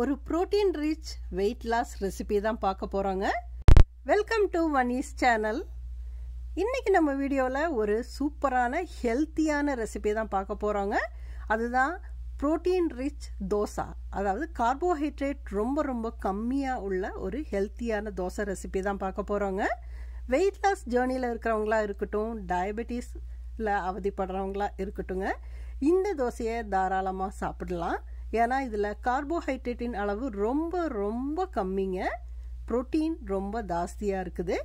ஒரு protein rich weight loss recipe தான் பார்க்க போறோங்க. Welcome to Mani's channel. இன்னைக்கு நம்ம வீடியோல ஒரு சூப்பரான ஹெல்த்தியான ரெசிபி தான் பார்க்க போறோங்க. அதுதான் protein rich dosa. அதாவது கார்போஹைட்ரேட் ரொம்ப கம்மியா உள்ள ஒரு ஹெல்த்தியான தோசை ரெசிபி தான் பார்க்க போறோங்க. வெயிட் லாஸ் ஜர்னில இருக்கிறவங்களா இருக்கட்டும், டயபெட்டிஸ்ல அவதிப்படுறவங்களா இருக்கட்டுங்க, இந்த தோசையை தாராளமா சாப்பிடலாம். ஏன்னா இதில் கார்போஹைட்ரேட்டின் அளவு ரொம்ப கம்மிங்க, புரோட்டீன் ரொம்ப ஜாஸ்தியாக இருக்குது.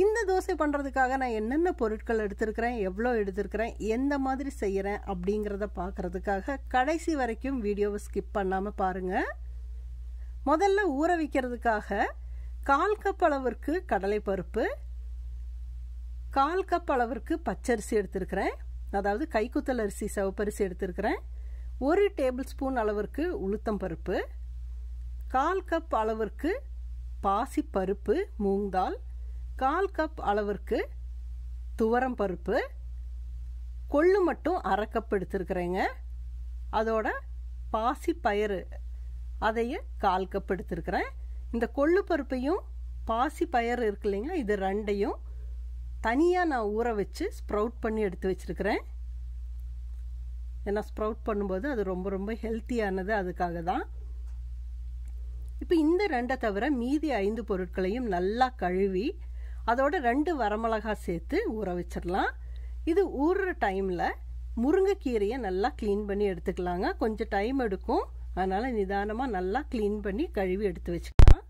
இந்த தோசை பண்ணுறதுக்காக நான் என்னென்ன பொருட்கள் எடுத்திருக்கிறேன், எவ்வளோ எடுத்திருக்கிறேன், எந்த மாதிரி செய்கிறேன் அப்படிங்கிறத பார்க்குறதுக்காக கடைசி வரைக்கும் வீடியோவை ஸ்கிப் பண்ணாமல் பாருங்கள். முதல்ல ஊற வைக்கிறதுக்காக 1/4 கப் அளவிற்கு கடலைப்பருப்பு, 1/4 கப் அளவிற்கு பச்சரிசி எடுத்திருக்கிறேன், அதாவது கைக்குத்தல் அரிசி சிவப்பரிசி எடுத்திருக்கிறேன். 1 டேபிள் ஸ்பூன் அளவிற்கு உளுத்தம் பருப்பு, 1/4 கப் அளவிற்கு பாசி பருப்பு மூங் தால், 1/4 கப் அளவிற்கு துவரம் பருப்பு, கொள்ளு மட்டும் 1/2 கப் எடுத்திருக்கிறேங்க. அதோட பாசி பயிறு அதையும் 1/4 கப் எடுத்திருக்கிறேன். இந்த கொள்ளு பருப்பையும் பாசி பயிறு இருக்கு இல்லைங்களா, இது ரெண்டையும் தனியாக நான் ஊற வச்சு ஸ்ப்ரவுட் பண்ணி எடுத்து வச்சிருக்கிறேன். ஏன்னா ஸ்ப்ரவுட் பண்ணும்போது அது ரொம்ப ஹெல்த்தியானது, அதுக்காக தான். இப்போ இந்த 2 தவிர மீதி 5 பொருட்களையும் நல்லா கழுவி அதோட 2 வரமிளகாய் சேர்த்து ஊற வச்சிடலாம். இது ஊறுற டைமில் முருங்கைக்கீரையை நல்லா க்ளீன் பண்ணி எடுத்துக்கலாங்க. கொஞ்சம் டைம் எடுக்கும், அதனால் நிதானமாக நல்லா க்ளீன் பண்ணி கழுவி எடுத்து வச்சுக்கலாம்.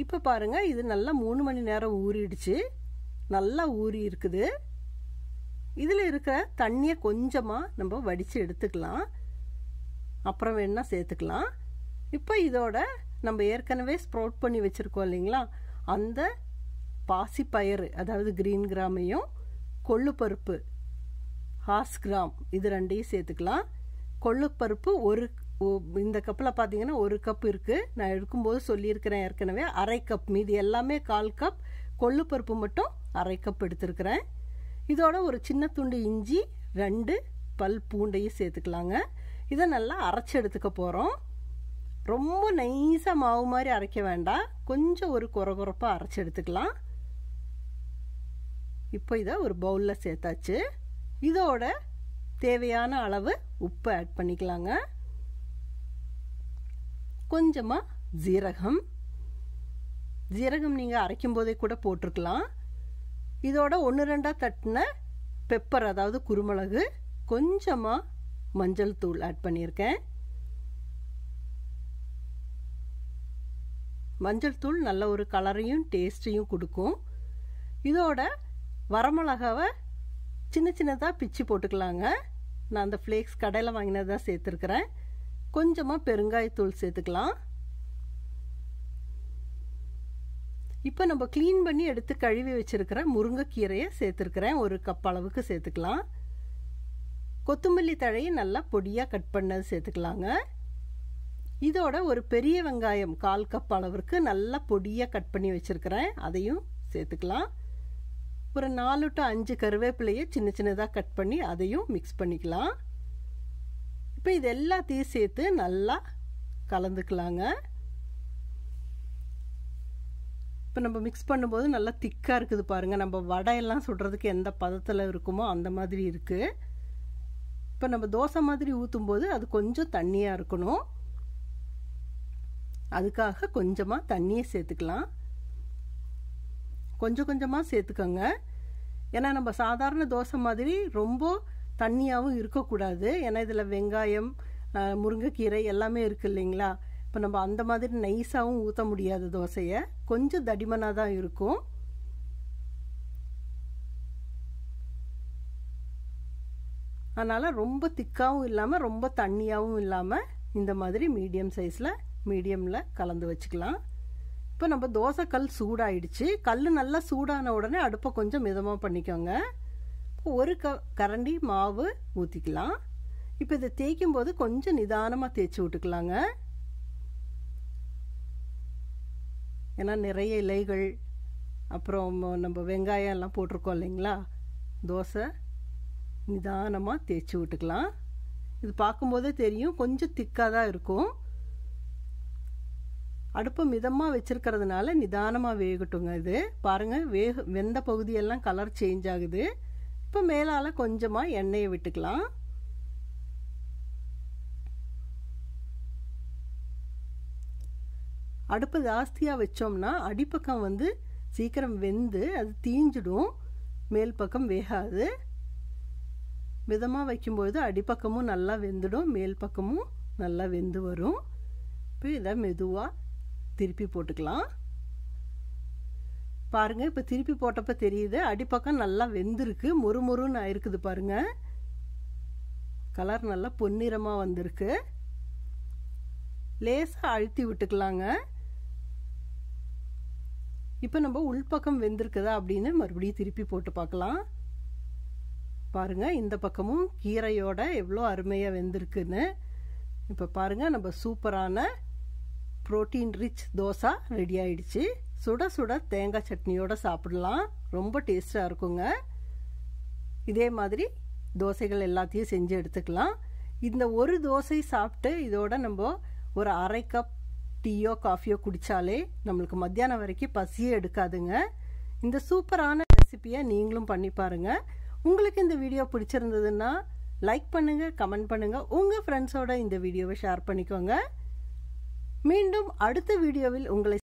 இப்போ பாருங்கள், இது நல்லா 3 மணி நேரம் ஊறிடுச்சு, நல்லா ஊறி இருக்குது. இதில் இருக்கிற தண்ணியை கொஞ்சமாக நம்ம வடித்து எடுத்துக்கலாம், அப்புறம் வேணால் சேர்த்துக்கலாம். இப்போ இதோட நம்ம ஏற்கனவே ஸ்ப்ரவுட் பண்ணி வச்சுருக்கோம் இல்லைங்களா, அந்த பாசி பயிறு அதாவது கிரீன் கிராமையும் கொள்ளுப்பருப்பு 1/2 கிராம் இது ரெண்டையும் சேர்த்துக்கலாம். கொள்ளுப்பருப்பு இந்த கப்பில் பார்த்தீங்கன்னா 1 கப் இருக்குது. நான் எடுக்கும்போது சொல்லியிருக்கிறேன் ஏற்கனவே 1/2 கப், மீதி எல்லாமே 1/4 கப், கொள்ளுப்பருப்பு மட்டும் 1/2 கப் எடுத்துருக்கிறேன். இதோட ஒரு சின்ன துண்டு இஞ்சி, 2 பல் பூண்டையும் சேர்த்துக்கலாங்க. இதை நல்லா அரைச்சி எடுத்துக்க போகிறோம். ரொம்ப நைஸாக மாவு மாதிரி அரைக்க வேண்டாம், கொஞ்சம் ஒரு கொரகொரப்பாக அரைச்சி எடுத்துக்கலாம். இப்போ இதை ஒரு பவுலில் சேர்த்தாச்சு. இதோட தேவையான அளவு உப்பு ஆட் பண்ணிக்கலாங்க. கொஞ்சமாக ஜீரகம் நீங்கள் அரைக்கும் போதே கூட போட்டிருக்கலாம். இதோட 1-2 தட்டின பெப்பர் அதாவது குருமிளகு, கொஞ்சமாக மஞ்சள் தூள் ஆட் பண்ணியிருக்கேன். மஞ்சள் தூள் நல்ல ஒரு கலரையும் டேஸ்ட்டையும் கொடுக்கும். இதோட வரமிளகாவை சின்னதாக பிச்சு போட்டுக்கலாங்க. நான் அந்த ஃப்ளேக்ஸ் கடையில் வாங்கினதான் சேர்த்துருக்கிறேன். கொஞ்சமாக பெருங்காயத்தூள் சேர்த்துக்கலாம். இப்போ நம்ம க்ளீன் பண்ணி எடுத்து கழுவி வச்சிருக்கிற முருங்கைக்கீரையை சேர்த்துருக்கிறேன், 1 கப் அளவுக்கு சேர்த்துக்கலாம். கொத்தமல்லி தழையை நல்லா பொடியாக கட் பண்ணது சேர்த்துக்கலாங்க. இதோட ஒரு பெரிய வெங்காயம் 1/4 கப் அளவிற்கு நல்லா பொடியாக கட் பண்ணி வச்சிருக்கிறேன், அதையும் சேர்த்துக்கலாம். ஒரு 4 to 5 கருவேப்பிலையை சின்னதாக கட் பண்ணி அதையும் மிக்ஸ் பண்ணிக்கலாம். இப்போ இது எல்லாத்தையும் சேர்த்து நல்லா கலந்துக்கலாங்க. இப்போ நம்ம மிக்ஸ் பண்ணும்போது நல்லா திக்காக இருக்குது பாருங்கள். நம்ம வடையெல்லாம் சுடுறதுக்கு எந்த பதத்தில் இருக்குமோ அந்த மாதிரி இருக்குது. இப்போ நம்ம தோசை மாதிரி ஊற்றும்போது அது கொஞ்சம் தண்ணியாக இருக்கணும், அதுக்காக கொஞ்சமாக தண்ணியை சேர்த்துக்கலாம். கொஞ்சமாக சேர்த்துக்கோங்க. ஏன்னா நம்ம சாதாரண தோசை மாதிரி ரொம்ப தண்ணியாகவும் இருக்கக்கூடாது. ஏன்னா இதில் வெங்காயம், முருங்கைக்கீரை எல்லாமே இருக்குது இல்லைங்களா. இப்போ நம்ம அந்த மாதிரி நைஸாகவும் ஊற்ற முடியாது தோசையை, கொஞ்சம் தடிமனாக தான் இருக்கும். அதனால் ரொம்ப திக்காகவும் இல்லாமல் ரொம்ப தண்ணியாகவும் இல்லாமல் இந்த மாதிரி மீடியமில் கலந்து வச்சுக்கலாம். இப்போ நம்ம தோசை கல் சூடாயிடுச்சு. கல் நல்லா சூடான உடனே அடுப்பை கொஞ்சம் மிதமாக பண்ணிக்கோங்க. 1 கரண்டி மாவு ஊற்றிக்கலாம். இப்போ இதை தேய்க்கும் போது கொஞ்சம் நிதானமாக தேய்ச்சி விட்டுக்கலாங்க. ஏன்னா நிறைய இலைகள் அப்புறம் நம்ம வெங்காயம் எல்லாம் போட்டிருக்கோம் இல்லைங்களா, தோசை நிதானமாக தேய்ச்சி விட்டுக்கலாம். இது பார்க்கும்போதே தெரியும் கொஞ்சம் திக்காக தான் இருக்கும். அடுப்பு மிதமாக வச்சிருக்கிறதுனால நிதானமாக வேகட்டுங்க. இது பாருங்கள் வெந்த பகுதியெல்லாம் கலர் சேஞ்ச் ஆகுது. இப்போ மேலால் கொஞ்சமாக எண்ணெயை விட்டுக்கலாம். அடுப்பு ஜாஸ்தியாக வச்சோம்னா அடிப்பக்கம் வந்து சீக்கிரம் வெந்து அது தீஞ்சிடும், மேல் பக்கம் வேகாது. மிதமாக வைக்கும்போது அடிப்பக்கமும் நல்லா வெந்துடும், மேல் பக்கமும் நல்லா வெந்து வரும். இப்போ இதை மெதுவாக திருப்பி போட்டுக்கலாம். பாருங்கள், இப்போ திருப்பி போட்டப்போ தெரியுது அடிப்பக்கம் நல்லா வெந்திருக்கு, முறுமுறுன்னு ஆயிருக்குது. பாருங்கள், கலர் நல்லா பொன்னிறமாக வந்திருக்கு. லேசாக அழுத்தி விட்டுக்கலாங்க. இப்போ நம்ம உள்பக்கம் வெந்திருக்குதா அப்படின்னு மறுபடியும் திருப்பி போட்டு பார்க்கலாம். பாருங்கள், இந்த பக்கமும் கீரையோட எவ்வளோ அருமையாக வெந்திருக்குன்னு. இப்போ பாருங்கள், நம்ம சூப்பரான புரோட்டீன் ரிச் தோசை ரெடி ஆயிடுச்சு. சுட சுட தேங்காய் சட்னியோட சாப்பிடலாம், ரொம்ப டேஸ்டாக இருக்குங்க. இதே மாதிரி தோசைகள் எல்லாத்தையும் செஞ்சு எடுத்துக்கலாம். இந்த ஒரு தோசை சாப்பிட்டு இதோட நம்ம ஒரு அரை கப் டீயோ காஃபியோ குடித்தாலே நம்மளுக்கு மத்தியானம் வரைக்கும் பசியே எடுக்காதுங்க. இந்த சூப்பரான ரெசிபியை நீங்களும் பண்ணி பாருங்கள். உங்களுக்கு இந்த வீடியோ பிடிச்சிருந்ததுன்னா லைக் பண்ணுங்கள், கமெண்ட் பண்ணுங்கள், உங்கள் ஃப்ரெண்ட்ஸோட இந்த வீடியோவை ஷேர் பண்ணிக்கோங்க. மீண்டும் அடுத்த வீடியோவில் உங்களை